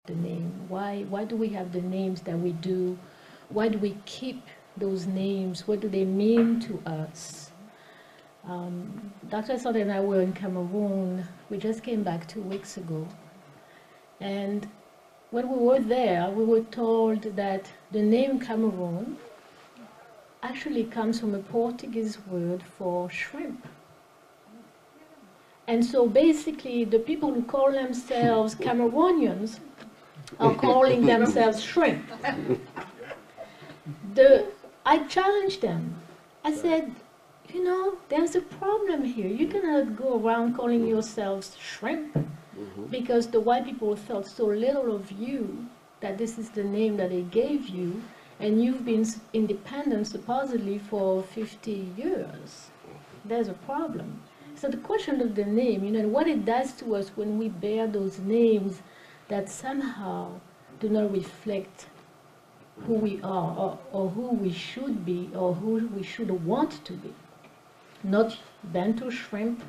the name? Why do we have the names that we do? Why do we keep those names? What do they mean to us? Dr. Sade and I were in Cameroon. We just came back 2 weeks ago. And when we were there, we were told that the name Cameroon actually comes from a Portuguese word for shrimp. And so basically, the people who call themselves Cameroonians are calling themselves shrimp. I challenged them. I said, you know, there's a problem here. You cannot go around calling yourselves shrimp because the white people felt so little of you that this is the name that they gave you, and you've been independent supposedly for 50 years. There's a problem. So the question of the name, you know, what it does to us when we bear those names that somehow do not reflect who we are or who we should be or who we should want to be. Not Bantu shrimp,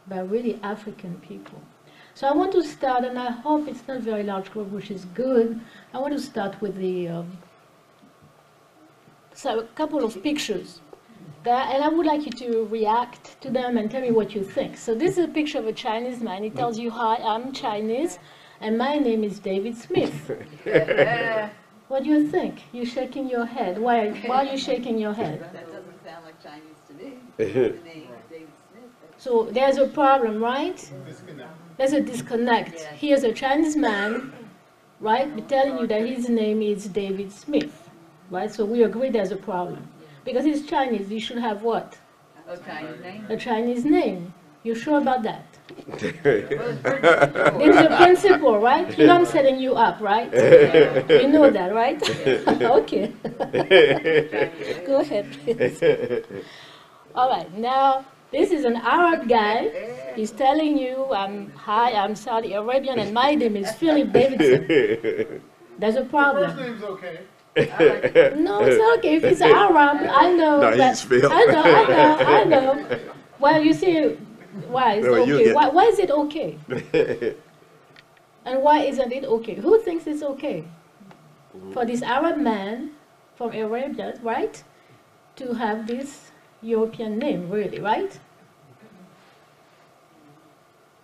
but really African people. So I want to start, and I hope it's not a very large group, which is good. I want to start with so a couple of pictures. And I would like you to react to them and tell me what you think. So this is a picture of a Chinese man. He tells you, hi, I'm Chinese, and my name is David Smith. What do you think? You're shaking your head. Why are you shaking your head? That doesn't sound like Chinese to me. The name David Smith. So there's a problem, right? There's a disconnect. Yeah. Here's a Chinese man, right, telling you that his name is David Smith, right? So we agree there's a problem. Because he's Chinese, he should have what? A Chinese name? A Chinese name. You sure about that? This is a principle, right? You know I'm setting you up, right? You know that, right? Okay. Go ahead, please. All right, now this is an Arab guy. He's telling you, hi, I'm Saudi Arabian, and my name is Philip Davidson. There's a problem. First name's okay. No, it's okay. If it's Arab, I know. No, he's Phil. I know. Well, you see, why it's No, you okay? get- Why is it okay? And why isn't it okay? Who thinks it's okay for this Arab man from Arabia, right, to have this European name, really, right?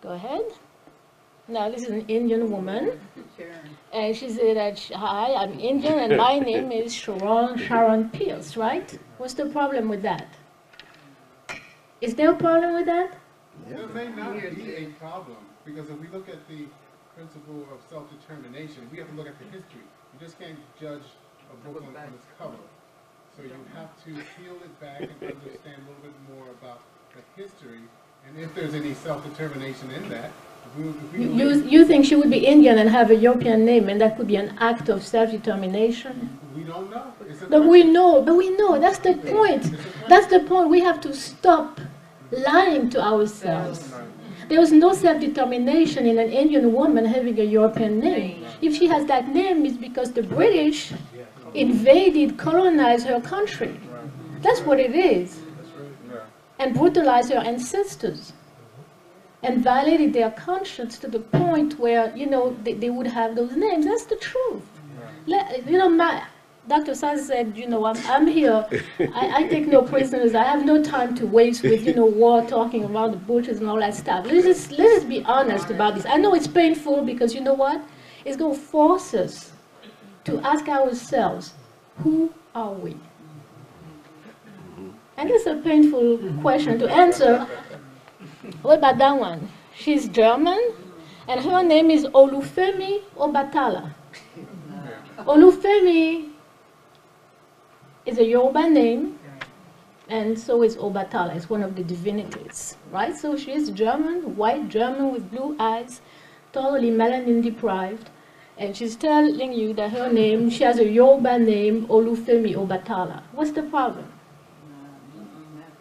Go ahead. Now, this is an Indian woman. Sure. And she said that, hi, I'm Indian and my name is Sharon Pierce, right? What's the problem with that? Is there a problem with that? There may not be a problem, because if we look at the principle of self-determination, we have to look at the history. You just can't judge a book on its cover. So you have to peel it back and understand a little bit more about the history, and if there's any self-determination in that. You think she would be Indian and have a European name, and that could be an act of self-determination? We don't know. But we know, that's the point. That's the point. We have to stop lying to ourselves. There was no self-determination in an Indian woman having a European name. If she has that name, it's because the British invaded, colonized her country. That's what it is. And brutalized her ancestors. And violated their conscience to the point where, you know, they would have those names. That's the truth. You know, Dr. Saz said, you know, I'm here. I take no prisoners. I have no time to waste with, you know, war, talking about the butchers and all that stuff. Let's just be honest about this. I know it's painful because, you know what? It's going to force us to ask ourselves, who are we? And it's a painful question to answer. What about that one? She's German, and her name is Olufemi Obatala. Olufemi is a Yoruba name, and so is Obatala. It's one of the divinities, right? So she's German, white German with blue eyes, totally melanin deprived, and she's telling you that her name, she has a Yoruba name, Olufemi Obatala. What's the problem?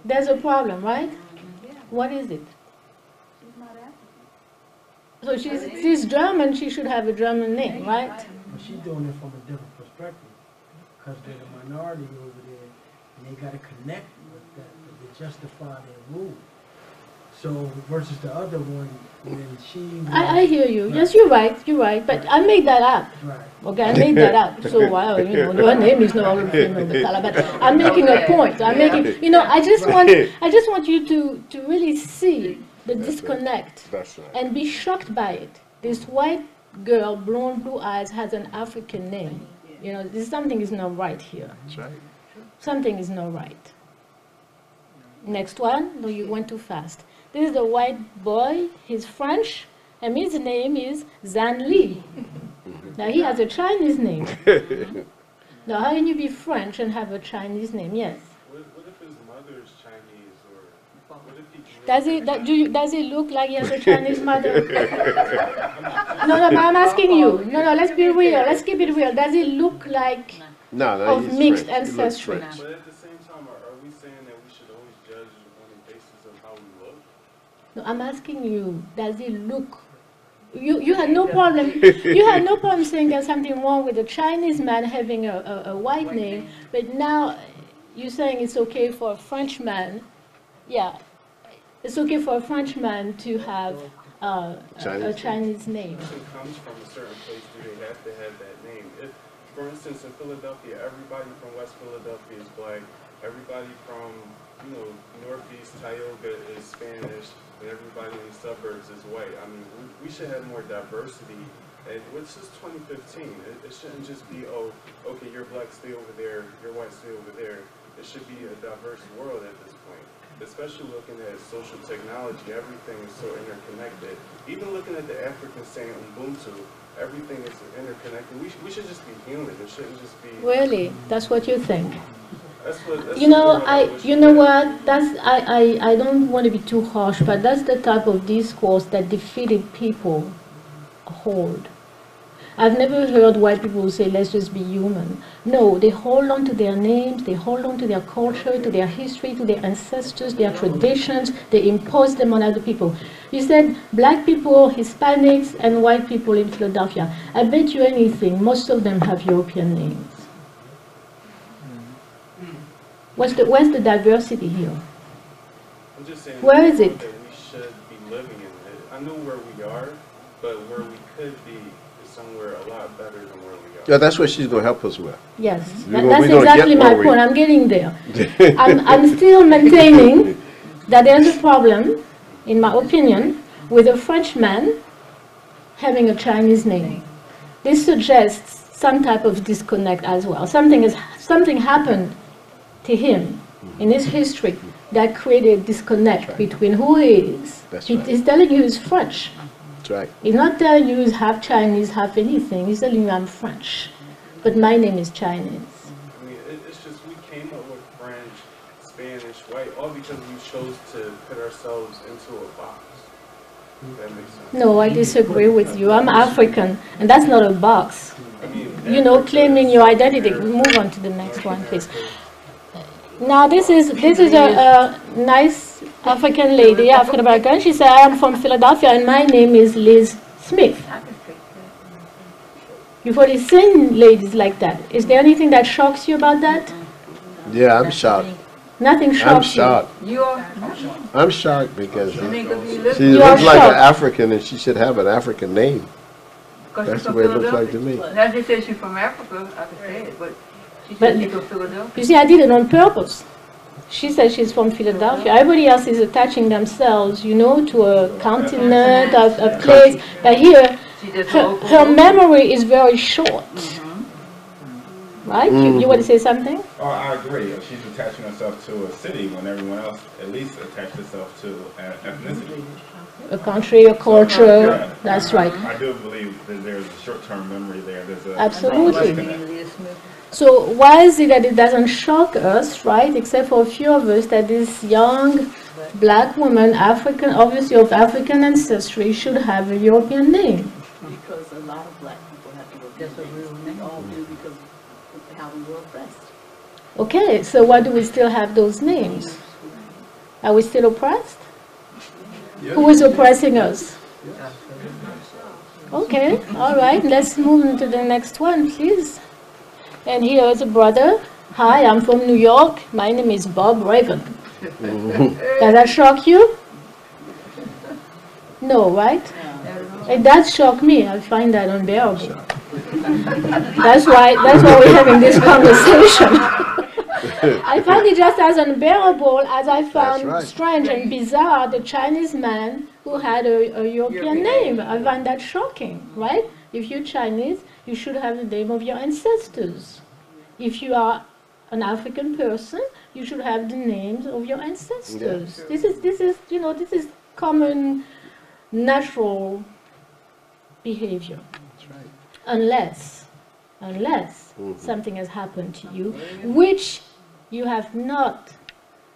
There's a problem, right? What is it? So she's German, she should have a German name, right? But she's doing it from a different perspective, because they're the minority over there, and they got to connect with that to justify their rule. So versus the other one, when she I hear you. Yes, you're right. You're right. But I made that up. right. Okay, I made that up. So, well, you know, her name is no female but I'm making a point. I'm making, you know, I just want you to really see the disconnect That's right. and be shocked by it. This white girl, blonde, blue eyes, has an African name. You know, something is not right here. That's right. Something is not right. Next one. No, you went too fast. This is the white boy. He's French, and his name is Zan Li. Now he has a Chinese name. Now how can you be French and have a Chinese name? Yes. What if his mother's Chinese, or what if he Does it look like he has a Chinese mother? No, but I'm asking you. No, let's be real. Let's keep it real. Does it look like No, of he's mixed French. He looks ancestry? French. But at the same time, are we saying that we should always judge on the basis of how we look? No, I'm asking you. Does it look? You had no problem. You had no problem saying there's something wrong with a Chinese man having a white name, but now you're saying it's okay for a Frenchman. Yeah, it's okay for a Frenchman to have a Chinese name. If it comes from a certain place, do they have to have that name? If, for instance, in Philadelphia, everybody from West Philadelphia is black. Everybody from, you know, Northeast Tioga is Spanish, and everybody in the suburbs is white. I mean, we should have more diversity. And it's just 2015. It shouldn't just be, oh, okay, you're black, stay over there, you're white, stay over there. It should be a diverse world at this point. Especially looking at social technology, everything is so interconnected. Even looking at the African saying Ubuntu, everything is interconnected. We should just be human. It shouldn't just be. Really, that's what you think? That's You know, you know what? I don't want to be too harsh, but that's the type of discourse that defeated people hold. I've never heard white people say, let's just be human. No, they hold on to their names, they hold on to their culture, to their history, to their ancestors, their traditions, they impose them on other people. You said black people, Hispanics, and white people in Philadelphia. I bet you anything, most of them have European names. Where's the diversity here? I'm just saying Where is it? that we should be living in it. I know where we are, but where we could be is somewhere a lot better than where we are. Yeah, that's what she's going to help us with. Yes, We're gonna that's get exactly my where we- point. I'm getting there. I'm still maintaining that there's a problem, in my opinion, with a Frenchman having a Chinese name. This suggests some type of disconnect as well. Something happened to him in his history that created a disconnect between who he is. That's right. He's telling you he's French. That's right. He's not telling you he's half Chinese, half anything. He's telling you I'm French, but my name is Chinese. I mean, it's just we came up with French, Spanish, white, all because we chose to put ourselves into a box. If that makes sense. No, I disagree with you. I'm African, and that's not a box. I mean, You know, claiming your identity. Move on to the next one, please. Now, this is a nice African lady, African American. She said, I am from Philadelphia, and my name is Liz Smith. You've already seen ladies like that. Is there anything that shocks you about that? Yeah, I'm shocked. Nothing I'm shocks you. shocked. You're, I'm shocked because you think if you live she You are looks like an shocked. African and she should have an African name. because That's she's the from way it looks like Philadelphia. to me. Now she says she's from Africa, I can say it, but she But- said she's from Philadelphia. You see, I did it on purpose. She said she's from Philadelphia. Everybody else is attaching themselves, you know, to a continent, a place. But here, She just her memory is very short. Right? You want to say something? Oh, I agree. She's attaching herself to a city when everyone else at least attached herself to an ethnicity. A country, a culture. That's right. I do believe that there's a short-term memory there. There's a Absolutely. Liz Smith. So why is it that it doesn't shock us, right, except for a few of us, that this young black woman, African, obviously of African ancestry, should have a European name? Because a lot of black people have to work. That's a real name. All do because of how we were oppressed. Okay, so why do we still have those names? Are we still oppressed? Who is oppressing us? Okay, all right, let's move into the next one, please. And here is a brother. Hi, I'm from New York. My name is Bob Raven. Does that shock you? No, right? And that shocked me. I find that unbearable. That's why we're having this conversation. I find it just as unbearable as I found right. strange and bizarre the Chinese man who had a European name. I find that shocking, right? If you're Chinese, you should have the name of your ancestors. If you are an African person, you should have the names of your ancestors. Yeah. This is common, natural behavior. That's right. Unless something has happened to you, which you have not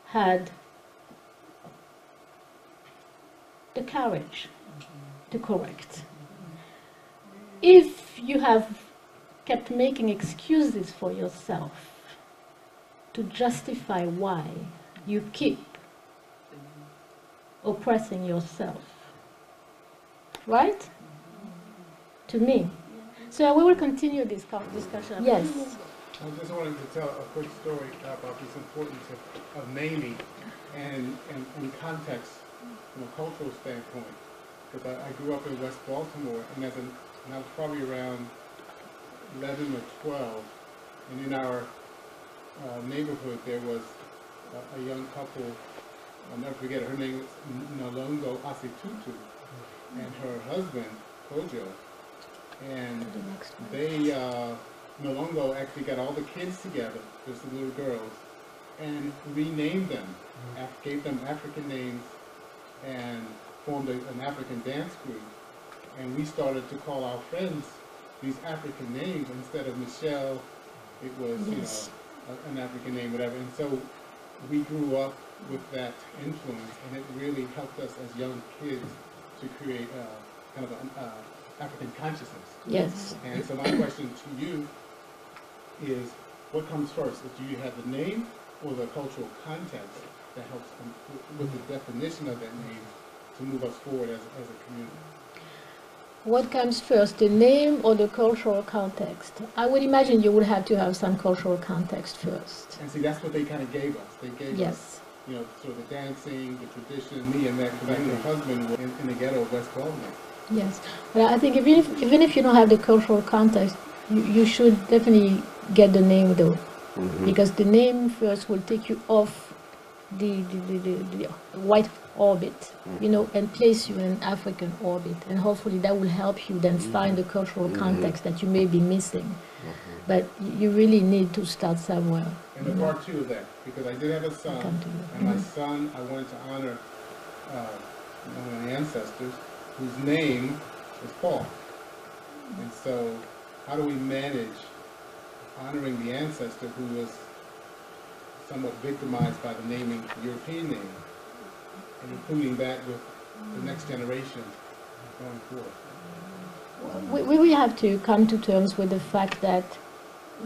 had the courage to correct. If you have kept making excuses for yourself to justify why you keep oppressing yourself, right? To me. So we will continue this discussion. Yes. I just wanted to tell a quick story about this importance of naming and context from a cultural standpoint. Because I grew up in West Baltimore, and I was probably around 11 or 12, and in our neighborhood there was a young couple. I'll never forget it. Her name was Nalongo Asitutu, and her husband Kojo, and they Nalongo actually got all the kids together, just the little girls, and renamed them, gave them African names, and formed an African dance group. And we started to call our friends these African names instead of Michelle. It was an African name, whatever. And so we grew up with that influence, and it really helped us as young kids to create kind of an African consciousness. Yes. And so my question to you is, what comes first? Do you have the name or the cultural context that helps with the definition of that name to move us forward as a community? What comes first, the name or the cultural context? I would imagine you would have to have some cultural context first. And see, that's what they kind of gave us. They gave us, sort of the dancing, the tradition. Me and that husband were in the ghetto of West Baltimore. Yes. Well, I think even if you don't have the cultural context, you should definitely get the name though, because the name first will take you off the white orbit, and place you in an African orbit, and hopefully that will help you then find the cultural context that you may be missing. But you really need to start somewhere. And the part two of that, because I did have a son, and my son, I wanted to honor one of my ancestors, whose name is Paul. And so, how do we manage honoring the ancestor who was somewhat victimized by the naming European name, and including that with the next generation going forward? We will have to come to terms with the fact that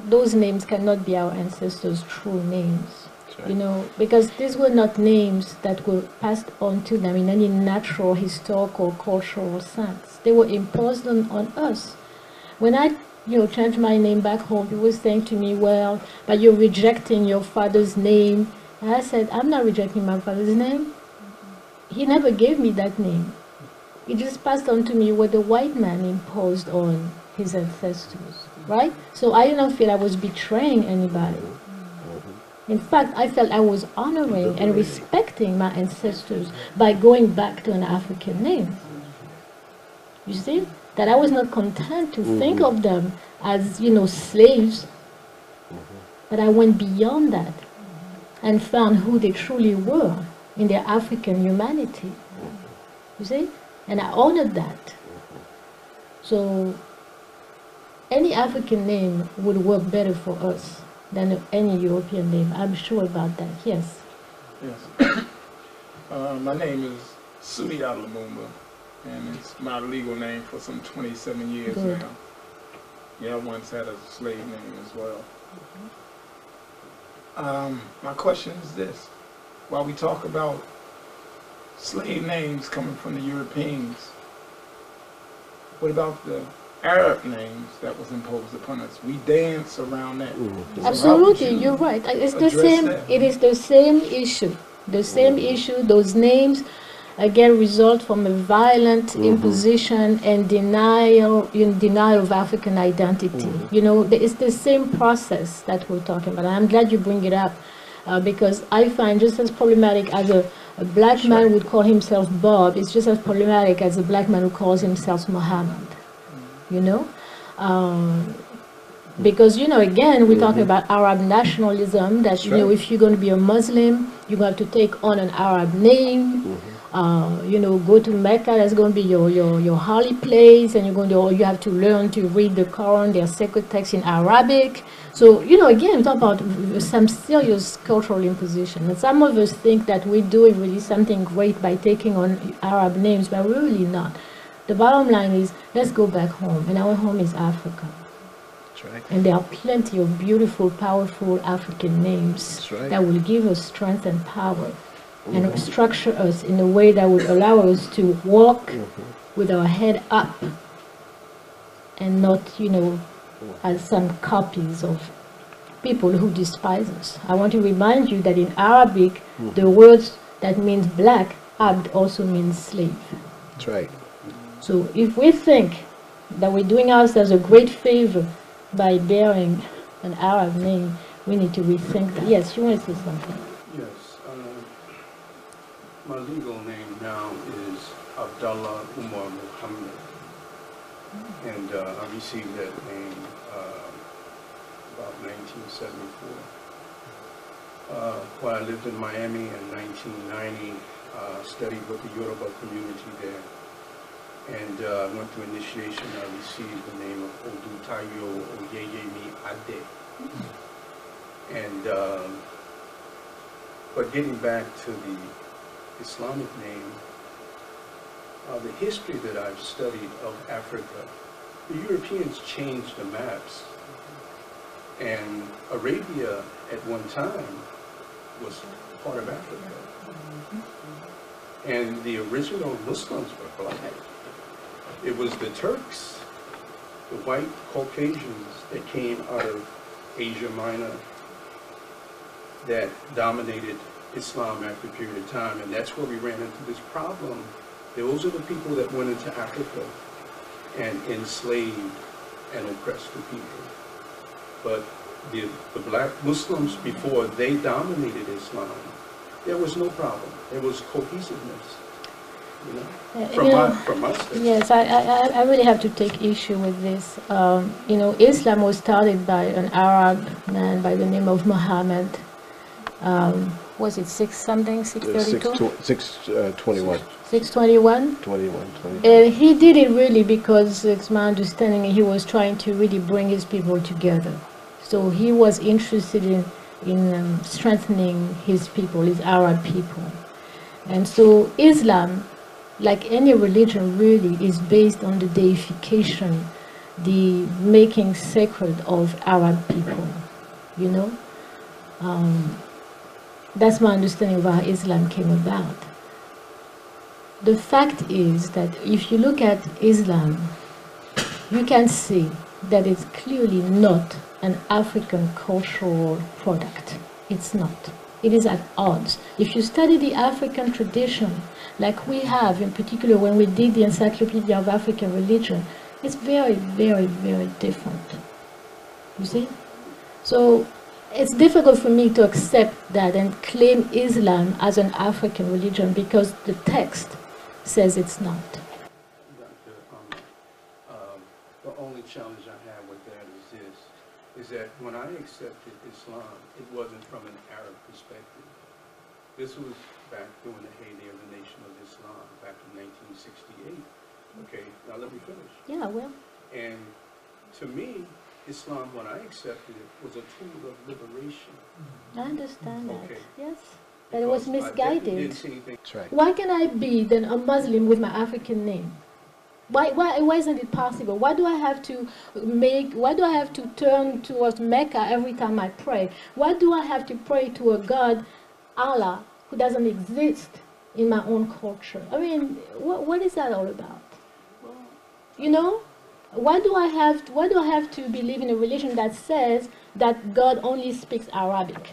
those names cannot be our ancestors' true names. Right. Because these were not names that were passed on to them in any natural, historical, cultural sense. They were imposed on us. When I changed my name back home, people were saying to me, well, but you're rejecting your father's name. And I said, I'm not rejecting my father's name. He never gave me that name. He just passed on to me what the white man imposed on his ancestors, right? So I didn't feel I was betraying anybody. In fact, I felt I was honoring and respecting my ancestors by going back to an African name. You see? That I was not content to think of them as, slaves, but I went beyond that and found who they truly were in their African humanity. You see? And I honored that. So any African name would work better for us than any European name. I'm sure about that. Yes. Yes. My name is Suli Lumumba, and it's my legal name for some 27 years now. Yeah, I once had a slave name as well. My question is this. While we talk about slave names coming from the Europeans, what about the Arab names that was imposed upon us? We dance around that. So absolutely, you're right. It's the same. It is the same issue. The same issue. Those names. again, result from a violent imposition and denial of African identity. You know, it's the same process that we're talking about. I'm glad you bring it up because I find just as problematic as a black man would call himself Bob, it's just as problematic as a black man who calls himself Muhammad. You know? Because, you know, again, we're talking about Arab nationalism, that, you know, if you're going to be a Muslim, you're going to have to take on an Arab name. You know, go to Mecca, that's going to be your holy place, and you have to learn to read the Quran, their sacred text in Arabic. So, you know, again, we talk about some serious cultural imposition. And some of us think that we're doing really something great by taking on Arab names, but we're really not. The bottom line is, let's go back home, and our home is Africa. Right. And there are plenty of beautiful, powerful African names that will give us strength and power and structure us in a way that would allow us to walk with our head up and not, you know, as some copies of people who despise us. I want to remind you that in Arabic, the word that means black, abd, also means slave. That's right. So if we think that we're doing ourselves a great favor by bearing an Arab name, we need to rethink that. Yes, you want to say something? Yes. My legal name now is Abdallah Umar Muhammad. And I received that name about 1974. While I lived in Miami in 1990, studied with the Yoruba community there. And went through initiation. I received the name of Odutayo Oyeyemi Ade. And but getting back to the Islamic name, the history that I've studied of Africa, the Europeans changed the maps, and Arabia at one time was part of Africa, and the original Muslims were black. It was the Turks, the white Caucasians that came out of Asia Minor that dominated Islam after a period of time, and that's where we ran into this problem. Those are the people that went into Africa and enslaved and oppressed the people. But the black Muslims, before they dominated Islam, there was no problem. There was cohesiveness. You know, from us. Yes, I really have to take issue with this. You know, Islam was started by an Arab man by the name of Muhammad. Was it 632? 621. 621? 21. And he did it really because, it's my understanding, he was trying to really bring his people together. So he was interested in strengthening his people, his Arab people. And so Islam, like any religion, really is based on the deification, the making sacred of Arab people, you know? That's my understanding of how Islam came about. The fact is that if you look at Islam, you can see that it's clearly not an African cultural product. It's not. It is at odds. If you study the African tradition, like we have, in particular when we did the Encyclopedia of African Religion, it's very, very, very different. You see? So it's difficult for me to accept that and claim Islam as an African religion because the text says it's not. The only challenge I have with that is this, is that when I accepted Islam, it wasn't from an Arab perspective. This was back during the heyday of the Nation of Islam, back in 1968. Okay, now let me finish. Yeah, well. And to me, Islam, when I accepted it, was a tool of liberation. I understand okay. that, yes. But it was misguided. That's right. Why can I be then a Muslim with my African name? Why isn't it possible? Why do I have to turn towards Mecca every time I pray? Why do I have to pray to a God, Allah, who doesn't exist in my own culture? I mean, what is that all about? You know? Why do I have to believe in a religion that says that God only speaks Arabic?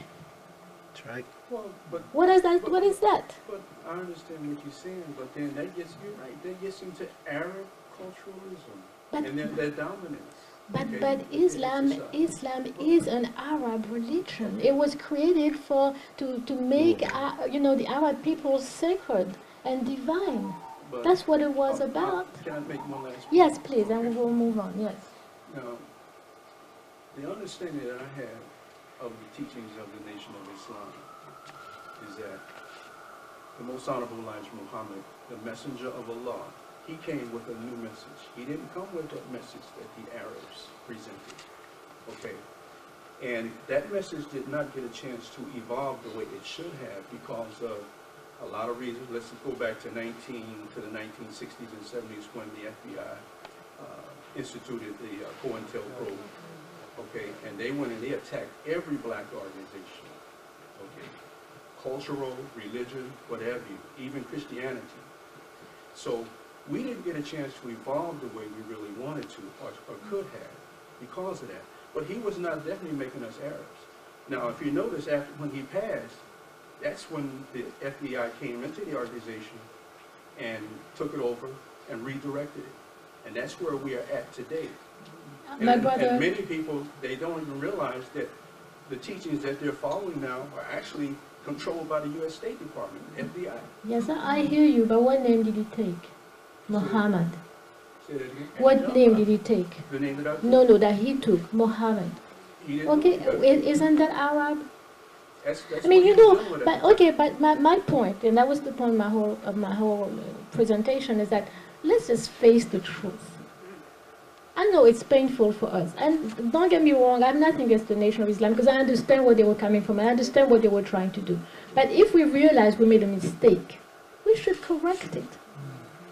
That's right. Well, but What is that? But I understand what you're saying, but then that gets, you're right, that gets into Arab culturalism But- and their dominance. Okay? But Islam is an Arab religion. It was created to make the Arab people sacred and divine. But- That's what it was about. Can I make one last point? Yes, please, and Okay. we'll move on. Yes. Now, the understanding that I have of the teachings of the Nation of Islam is that the Most Honorable Elijah Muhammad, the messenger of Allah, he came with a new message. He didn't come with that message that the Arabs presented. Okay? And that message did not get a chance to evolve the way it should have because of a lot of reasons. Let's go back to the 1960s and 70s when the FBI instituted the COINTELPRO. Okay, and they went and they attacked every black organization. Okay, cultural, religion, what have you, even Christianity. So we didn't get a chance to evolve the way we really wanted to or could have because of that. But he was not definitely making us Arabs. Now, if you notice, after when he passed, that's when the FBI came into the organization and took it over and redirected it. And that's where we are at today. My And brother, many people, they don't even realize that the teachings that they're following now are actually controlled by the U.S. State Department, FBI. yes, I hear you, but what name did he take? Muhammad. Say that again? What name did he take? The name that I took? No, that he took, Muhammad. He didn't Okay, do that. isn't that Arab? That's I mean, what you he was know, doing with but it. okay, but my point, and that was the point of my whole presentation, is that let's just face the truth. I know it's painful for us, and don't get me wrong, I have nothing against the Nation of Islam because I understand where they were coming from, I understand what they were trying to do. But if we realize we made a mistake, we should correct it.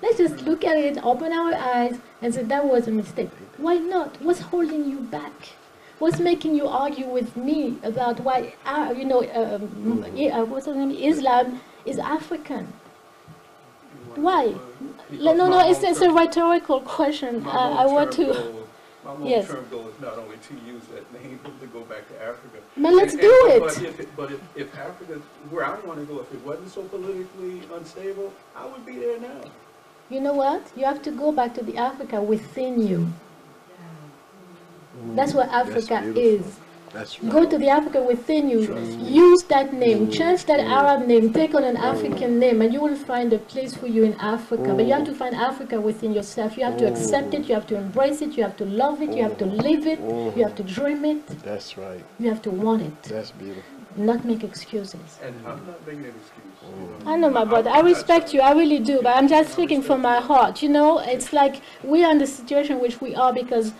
Let's just look at it, open our eyes, and say that was a mistake. Why not? What's holding you back? What's making you argue with me about why, what's the name? Islam is African? Why? Because No, my it's a long-term- rhetorical question. my I want long-term to. goal- My Yes. long-term goal is not only to use that name, but to go back to Africa. But let's And- do but it. if Africa, where I want to go, if it wasn't so politically unstable, I would be there now. You know what? You have to go back to the Africa within you. That's what Africa beautiful. is. That's right. Go to the Africa within you. Use that name. Change that Arab name. Take on an African name, and you will find a place for you in Africa. But you have to find Africa within yourself. You have to accept it. You have to embrace it. You have to love it. You have to live it. You have to dream it. That's right. You have to want it. That's beautiful. Not make excuses. And I'm not making an excuse. I know, my brother. I respect you. I really do. But I'm just speaking from my heart. You know, it's like we are in the situation which we are because,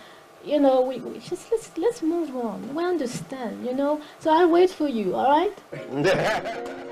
you know, we just let's move on. We understand. You know. So I'll wait for you. All right.